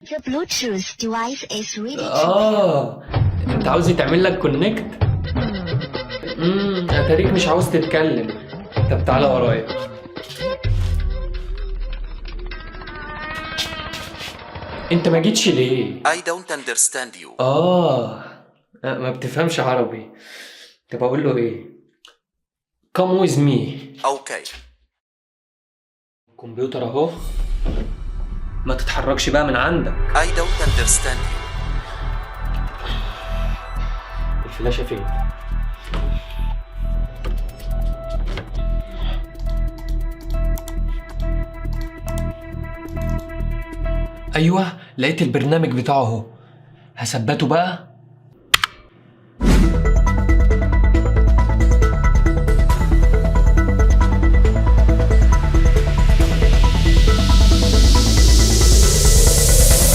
The Bluetooth device is ready to انت عاوز تعمل لك كونكت. اتاريك مش عاوز تتكلم. طب تعالى ورايا. انت ما جيتش ليه؟ I don't understand you. ما بتفهمش عربي. طب اقول له ايه؟ come with me. Okay. الكمبيوتر اهو، ما تتحركش بقى من عندك. I don't understand you. الفلاشة فين؟ ايوه، لقيت البرنامج بتاعه اهو. هثبته بقى